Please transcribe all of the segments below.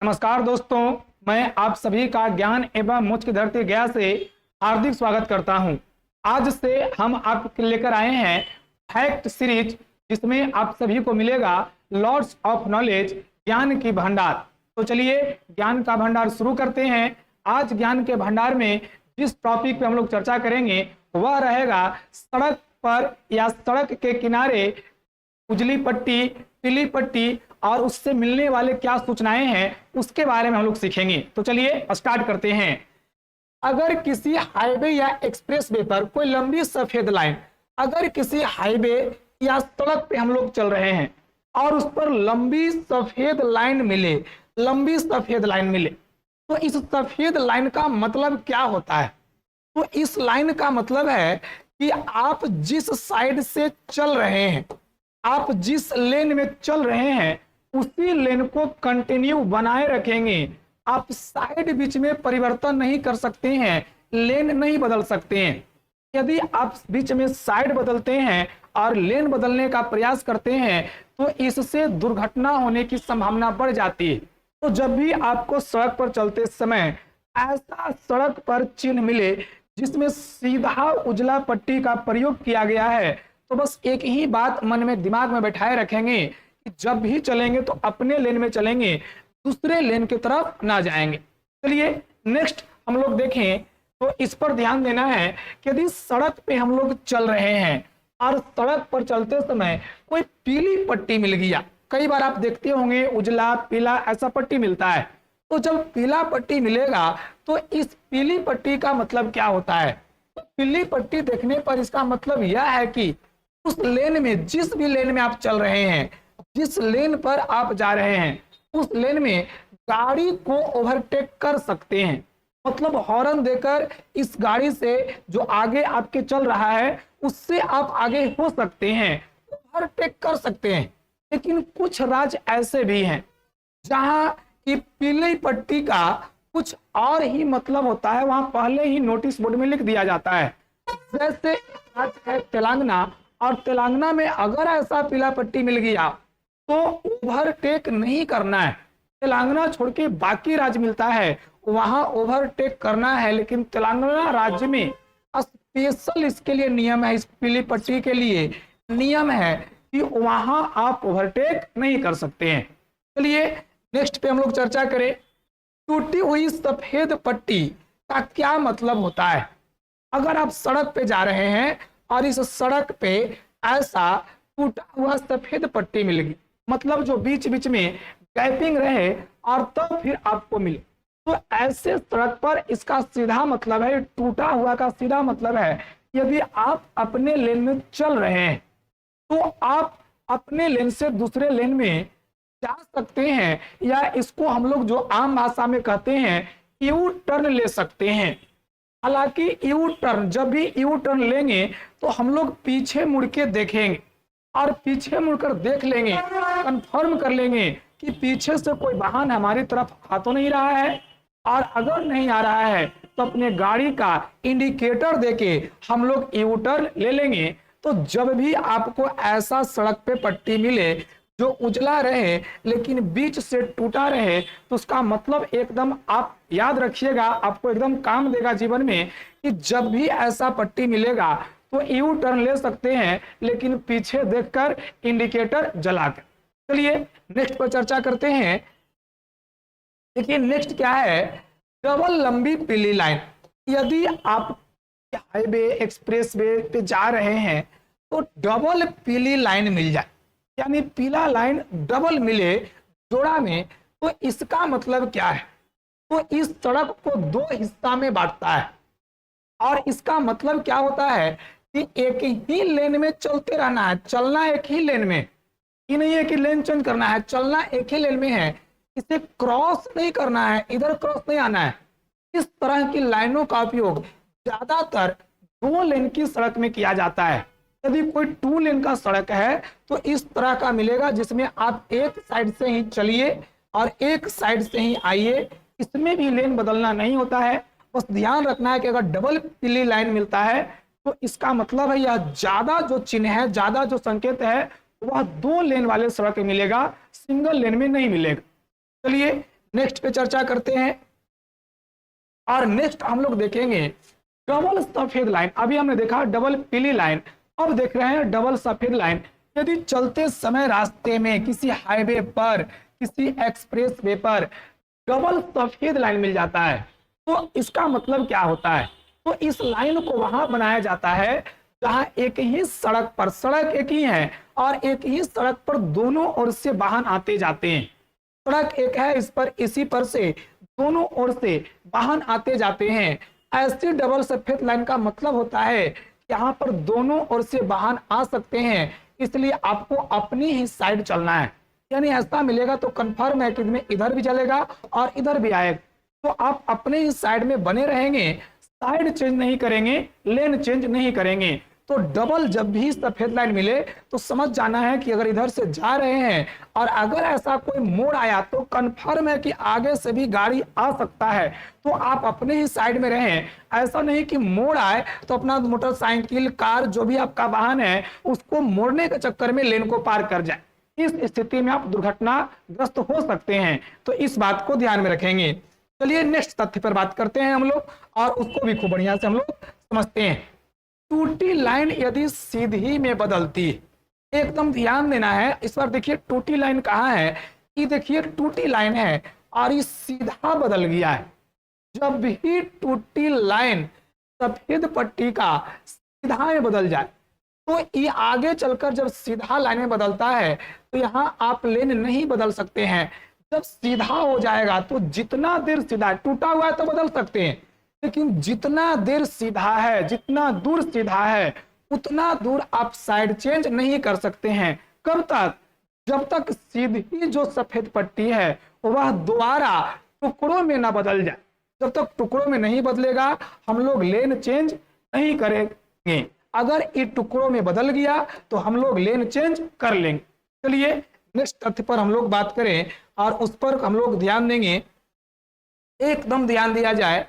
नमस्कार दोस्तों, मैं आप सभी का ज्ञान एवं मोक्ष की धरती गया से हार्दिक स्वागत करता हूं। आज से हम आपके लेकर आए हैं फैक्ट सीरीज, जिसमें आप सभी को मिलेगा लॉर्ड्स ऑफ नॉलेज, ज्ञान की भंडार। तो चलिए ज्ञान का भंडार शुरू करते हैं। आज ज्ञान के भंडार में जिस टॉपिक पे हम लोग चर्चा करेंगे वह रहेगा सड़क पर या सड़क के किनारे उजली पट्टी, पीली पट्टी और उससे मिलने वाले क्या सूचनाएं हैं उसके बारे में हम लोग सीखेंगे। तो चलिए स्टार्ट करते हैं। अगर किसी हाईवे या एक्सप्रेस वे पर कोई लंबी सफेद लाइन, अगर किसी हाईवे या सड़क पे हम लोग चल रहे हैं और उस पर लंबी सफेद लाइन मिले, लंबी सफेद लाइन मिले, तो इस सफेद लाइन का मतलब क्या होता है? तो इस लाइन का मतलब है कि आप जिस साइड से चल रहे हैं, आप जिस लेन में चल रहे हैं उसी लेन को कंटिन्यू बनाए रखेंगे। आप साइड बीच में परिवर्तन नहीं कर सकते हैं, लेन नहीं बदल सकते हैं। यदि आप बीच में साइड बदलते हैं और लेन बदलने का प्रयास करते हैं तो इससे दुर्घटना होने की संभावना बढ़ जाती है। तो जब भी आपको सड़क पर चलते समय ऐसा सड़क पर चिन्ह मिले जिसमें सीधा उजला पट्टी का प्रयोग किया गया है, तो बस एक ही बात मन में दिमाग में बैठाए रखेंगे कि जब भी चलेंगे तो अपने लेन में चलेंगे, दूसरे लेन की तरफ ना जाएंगे। चलिए नेक्स्ट हम लोग देखें तो इस पर ध्यान देना है कि यदि सड़क पे हम लोग चल रहे हैं और सड़क पर चलते समय कोई पीली पट्टी मिल गया, कई बार आप देखते होंगे उजला पीला ऐसा पट्टी मिलता है। तो जब पीला पट्टी मिलेगा तो इस पीली पट्टी का मतलब क्या होता है? तो पीली पट्टी देखने पर इसका मतलब यह है कि उस लेन में, जिस भी लेन में आप चल रहे हैं, जिस लेन पर आप जा रहे हैं, उस लेन में गाड़ी को ओवरटेक कर सकते हैं। मतलब हॉर्न देकर इस गाड़ी से जो आगे आपके चल रहा है उससे आप आगे हो सकते हैं, ओवरटेक कर सकते हैं। लेकिन कुछ राज्य ऐसे भी हैं जहां की पीली पट्टी का कुछ और ही मतलब होता है, वहां पहले ही नोटिस बोर्ड में लिख दिया जाता है। जैसे राज्य है तेलंगाना, और तेलंगाना में अगर ऐसा पीला पट्टी मिल गया तो ओवरटेक नहीं करना है। तेलंगाना छोड़ के बाकी राज्य मिलता है वहां ओवरटेक करना है, लेकिन तेलंगाना राज्य में स्पेशल इसके लिए नियम है, इस पीली पट्टी के लिए नियम है कि वहां आप ओवरटेक नहीं कर सकते हैं। चलिए नेक्स्ट पे हम लोग चर्चा करें। टूटी हुई सफेद पट्टी का क्या मतलब होता है? अगर आप सड़क पे जा रहे हैं और इस सड़क पे ऐसा टूटा हुआ सफेद पट्टी मिल गई, मतलब जो बीच बीच में गैपिंग रहे और तब फिर आपको मिले, तो ऐसे सड़क पर इसका सीधा मतलब है, टूटा हुआ का सीधा मतलब है यदि आप अपने लेन में चल रहे हैं तो आप अपने लेन से दूसरे लेन में जा सकते हैं, या इसको हम लोग जो आम भाषा में कहते हैं यू टर्न ले सकते हैं। हालांकि यू टर्न, जब भी यू टर्न लेंगे तो हम लोग पीछे मुड़ के देखेंगे और पीछे मुड़कर देख लेंगे, कंफर्म कर लेंगे कि पीछे से कोई वाहन हमारी तरफ आ तो नहीं रहा है, और अगर नहीं आ रहा है तो अपने गाड़ी का इंडिकेटर देके हम लोग यू टर्न ले लेंगे। तो जब भी आपको ऐसा सड़क पे पट्टी मिले जो उजला रहे लेकिन बीच से टूटा रहे, तो उसका मतलब एकदम आप याद रखिएगा, आपको एकदम काम देगा जीवन में कि जब भी ऐसा पट्टी मिलेगा तो यू टर्न ले सकते हैं, लेकिन पीछे देखकर इंडिकेटर जलाकर। चलिए नेक्स्ट पर चर्चा करते हैं। देखिए नेक्स्ट क्या है, डबल लंबी पीली लाइन। यदि आप हाईवे एक्सप्रेस वे पे जा रहे हैं तो डबल पीली लाइन मिल जाए, यानी पीला लाइन डबल मिले जोड़ा में, तो इसका मतलब क्या है? तो इस सड़क को दो हिस्सा में बांटता है, और इसका मतलब क्या होता है कि एक ही लेन में चलते रहना है, चलना एक ही लेन में, ये नहीं है कि लेन चेंज करना है, चलना एक ही लेन में है, इसे क्रॉस नहीं करना है, इधर क्रॉस नहीं आना है। इस तरह की लाइनों का उपयोग ज्यादातर दो लेन की सड़क में किया जाता है। यदि कोई टू लेन का सड़क है तो इस तरह का मिलेगा जिसमें आप एक साइड से ही चलिए और एक साइड से ही आइए, इसमें भी लेन बदलना नहीं होता है। बस ध्यान रखना है कि अगर डबल पीली लाइन मिलता है तो इसका मतलब है यह ज्यादा जो चिन्ह है, ज्यादा जो संकेत है वह दो लेन वाले सड़क में मिलेगा, सिंगल लेन में नहीं मिलेगा। चलिए नेक्स्ट पे चर्चा करते हैं। और नेक्स्ट हम लोग देखेंगे डबल सफेद लाइन। अभी हमने देखा डबल पीली लाइन, अब देख रहे हैं डबल सफेद लाइन। यदि चलते समय रास्ते में किसी हाईवे पर, किसी एक्सप्रेस वे पर डबल सफेद लाइन मिल जाता है तो इसका मतलब क्या होता है? तो इस लाइन को वहां बनाया जाता है जहां एक ही सड़क पर, सड़क एक ही है और एक ही सड़क पर दोनों ओर से वाहन आते जाते हैं। सड़क एक है, इस पर, इसी पर से दोनों ओर से वाहन आते जाते हैं। ऐसी डबल सफेद लाइन का मतलब होता है यहाँ पर दोनों ओर से वाहन आ सकते हैं, इसलिए आपको अपनी ही साइड चलना है। यानी ऐसा मिलेगा तो कंफर्म है कि इसमें इधर भी चलेगा और इधर भी आएगा, तो आप अपने ही साइड में बने रहेंगे, साइड चेंज नहीं करेंगे, लेन चेंज नहीं करेंगे। तो डबल जब भी सफेद लाइन मिले तो समझ जाना है कि अगर इधर से जा रहे हैं और अगर ऐसा कोई मोड़ आया तो कंफर्म है कि आगे से भी गाड़ी आ सकता है, तो आप अपने ही साइड में रहें। ऐसा नहीं कि मोड़ आए तो अपना मोटरसाइकिल, कार, जो भी आपका वाहन है उसको मोड़ने के चक्कर में लेन को पार कर जाए। इस स्थिति में आप दुर्घटनाग्रस्त हो सकते हैं, तो इस बात को ध्यान में रखेंगे। चलिए नेक्स्ट तथ्य पर बात करते हैं हम लोग, और उसको भी खूब बढ़िया से हम लोग समझते हैं। टूटी लाइन यदि सीधी में बदलती, एकदम ध्यान देना है इस बार। देखिए टूटी लाइन कहाँ है, कि देखिए टूटी लाइन है और ये सीधा बदल गया है। जब भी टूटी लाइन सफेद पट्टी का सीधा में बदल जाए तो ये आगे चलकर जब सीधा लाइन में बदलता है तो यहाँ आप लेन नहीं बदल सकते हैं। जब सीधा हो जाएगा तो जितना देर सीधा, टूटा हुआ है तो बदल सकते हैं, लेकिन जितना देर सीधा है, जितना दूर सीधा है उतना दूर आप साइड चेंज नहीं कर सकते हैं। कब तक? जब तक सीधी जो सफेद पट्टी है वह दोबारा टुकड़ों में ना बदल जाए। जब तक टुकड़ों में नहीं बदलेगा हम लोग लेन चेंज नहीं करेंगे। अगर ये टुकड़ों में बदल गया तो हम लोग लेन चेंज कर लेंगे। चलिए नेक्स्ट तथ्य पर हम लोग बात करें और उस पर हम लोग ध्यान देंगे, एकदम ध्यान दिया जाए।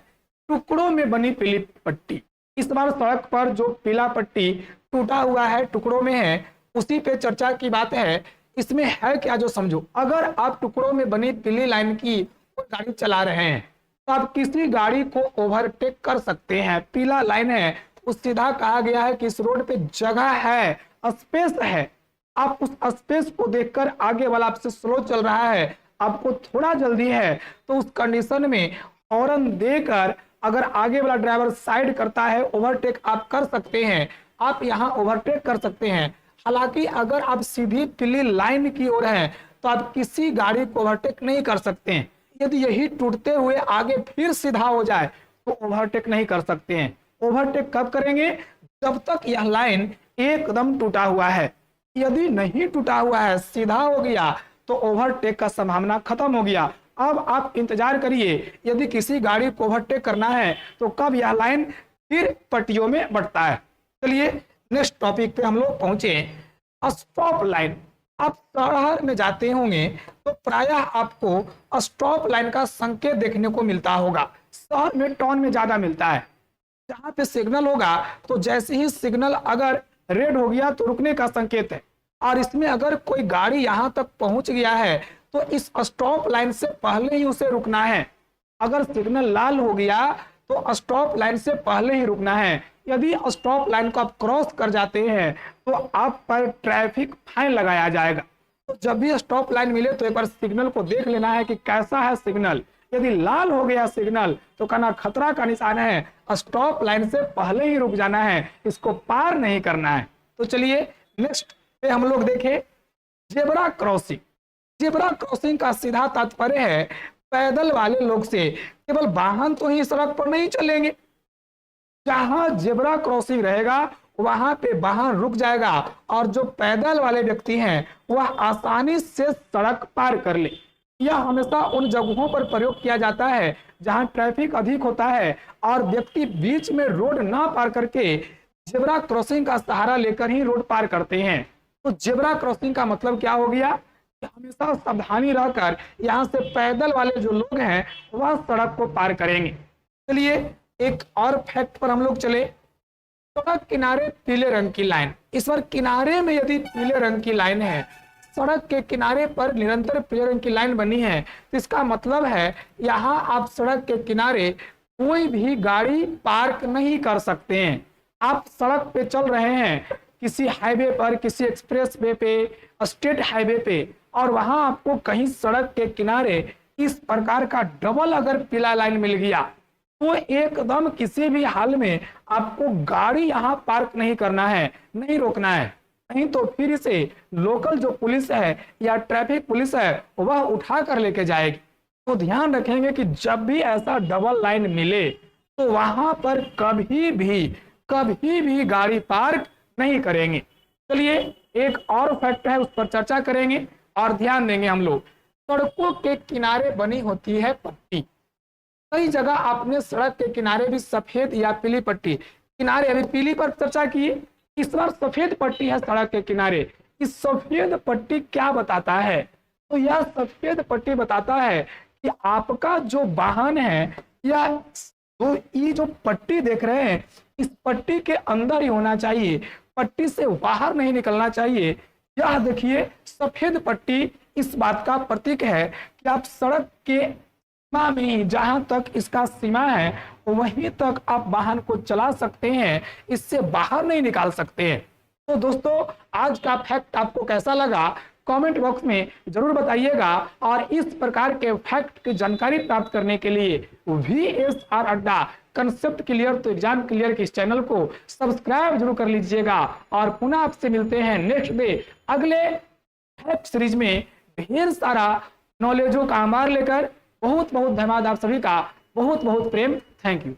टुकड़ों में बनी पीली पट्टी, इस बार सड़क पर जो पीला पट्टी टूटा हुआ है, टुकड़ों में है, उसी पे चर्चा की बात है। इसमें है क्या जो समझो। अगर आप टुकड़ों में बनी पीली लाइन की गाड़ी चला रहे हैं तो आप किसी गाड़ी को ओवरटेक कर सकते हैं। पीला लाइन है, उस सीधा कहा गया है कि इस रोड पे जगह है, स्पेस है। आप उस स्पेस को देखकर आगे वाला आपसे स्लो चल रहा है, आपको थोड़ा जल्दी है, तो उस कंडीशन में हॉर्न देकर अगर आगे वाला ड्राइवर साइड करता है, ओवरटेक आप कर सकते हैं। आप यहाँ ओवरटेक कर सकते हैं। हालांकि अगर आप सीधी पीली लाइन की ओर हैं तो आप किसी गाड़ी को ओवरटेक नहीं कर सकते हैं। यदि यही टूटते हुए आगे फिर सीधा हो जाए तो ओवरटेक नहीं कर सकते हैं। ओवरटेक कब करेंगे? जब तक यह लाइन एकदम टूटा हुआ है। यदि नहीं टूटा हुआ है, सीधा हो गया, तो ओवरटेक का संभावना खत्म हो गया। अब आप इंतजार करिए, यदि किसी गाड़ी को ओवरटेक करना है तो कब यह लाइन फिर पट्टियों में बढ़ता है। चलिए नेक्स्ट टॉपिक पे हम लोग पहुंचे, स्टॉप लाइन। आप शहर में जाते होंगे तो प्रायः आपको स्टॉप लाइन का संकेत देखने को मिलता होगा। शहर में, टाउन में ज्यादा मिलता है। जहां पे सिग्नल होगा तो जैसे ही सिग्नल अगर रेड हो गया तो रुकने का संकेत है, और इसमें अगर कोई गाड़ी यहां तक पहुंच गया है तो इस स्टॉप लाइन से पहले ही उसे रुकना है। अगर सिग्नल लाल हो गया तो स्टॉप लाइन से पहले ही रुकना है। यदि स्टॉप लाइन को आप क्रॉस कर जाते हैं तो आप पर ट्रैफिक फाइन लगाया जाएगा। तो जब भी स्टॉप लाइन मिले तो एक बार सिग्नल को देख लेना है कि कैसा है सिग्नल। यदि लाल हो गया सिग्नल तो कहना खतरा का निशान है, स्टॉप लाइन से पहले ही रुक जाना है, इसको पार नहीं करना है। तो चलिए नेक्स्ट पे हम लोग देखें जेब्रा क्रॉसिंग। जेब्रा क्रॉसिंग का सीधा तात्पर्य है पैदल वाले लोग से। केवल वाहन तो ही सड़क पर नहीं चलेंगे, जहां जेब्रा क्रॉसिंग रहेगा वहां पे वाहन रुक जाएगा और जो पैदल वाले व्यक्ति हैं वह आसानी से सड़क पार कर ले। यह हमेशा उन जगहों पर प्रयोग किया जाता है जहां ट्रैफिक अधिक होता है और व्यक्ति बीच में रोड ना पार करके जेब्रा क्रॉसिंग का सहारा लेकर ही रोड पार करते हैं। तो जेब्रा क्रॉसिंग का मतलब क्या हो गया? हमेशा सावधानी रहकर यहाँ से पैदल वाले जो लोग हैं वह सड़क को पार करेंगे। चलिए एक और फैक्ट पर हम लोग चले, सड़क किनारे पीले रंग की लाइन। इस बार किनारे में यदि पीले रंग की लाइन है, सड़क के किनारे पर निरंतर पीले रंग की लाइन बनी है, तो इसका मतलब है यहाँ आप सड़क के किनारे कोई भी गाड़ी पार्क नहीं कर सकते हैं। आप सड़क पे चल रहे हैं, किसी हाईवे पर, किसी एक्सप्रेस वे पे, स्टेट हाईवे पे, और वहां आपको कहीं सड़क के किनारे इस प्रकार का डबल अगर पीला लाइन मिल गया तो एकदम किसी भी हाल में आपको गाड़ी यहां पार्क नहीं करना है, नहीं रोकना है, नहीं तो फिर इसे लोकल जो पुलिस है या ट्रैफिक पुलिस है वह उठा कर लेके जाएगी। तो ध्यान रखेंगे कि जब भी ऐसा डबल लाइन मिले तो वहां पर कभी भी गाड़ी पार्क नहीं करेंगे। चलिए एक और फैक्ट है, उस पर चर्चा करेंगे और ध्यान देंगे हम लोग। सड़कों के किनारे बनी होती है पट्टी। कई जगह आपने सड़क के किनारे भी सफेद या पीली पट्टी, किनारे अभी पीली पर चर्चा की, इस बार सफेद पट्टी है सड़क के किनारे। इस सफेद पट्टी क्या बताता है? तो यह सफेद पट्टी बताता है कि आपका जो वाहन है या तो ये जो पट्टी देख रहे हैं इस पट्टी के अंदर ही होना चाहिए, पट्टी से बाहर नहीं निकलना चाहिए। यह देखिए सफेद पट्टी इस बात का प्रतीक है कि आप सड़क के सीमा में ही, जहां तक इसका सीमा है वहीं तक आप वाहन को चला सकते हैं, इससे बाहर नहीं निकाल सकते हैं। तो दोस्तों आज का फैक्ट आपको कैसा लगा कमेंट बॉक्स में जरूर बताइएगा, और इस प्रकार के फैक्ट की जानकारी प्राप्त करने के लिए VSR अड्डा कंसेप्ट क्लियर तो एग्जाम क्लियर के इस चैनल को सब्सक्राइब जरूर कर लीजिएगा। और पुनः आपसे मिलते हैं नेक्स्ट डे अगले फैक्ट सीरीज में ढेर सारा नॉलेजों का आमार लेकर। बहुत बहुत धन्यवाद आप सभी का, बहुत बहुत प्रेम, थैंक यू।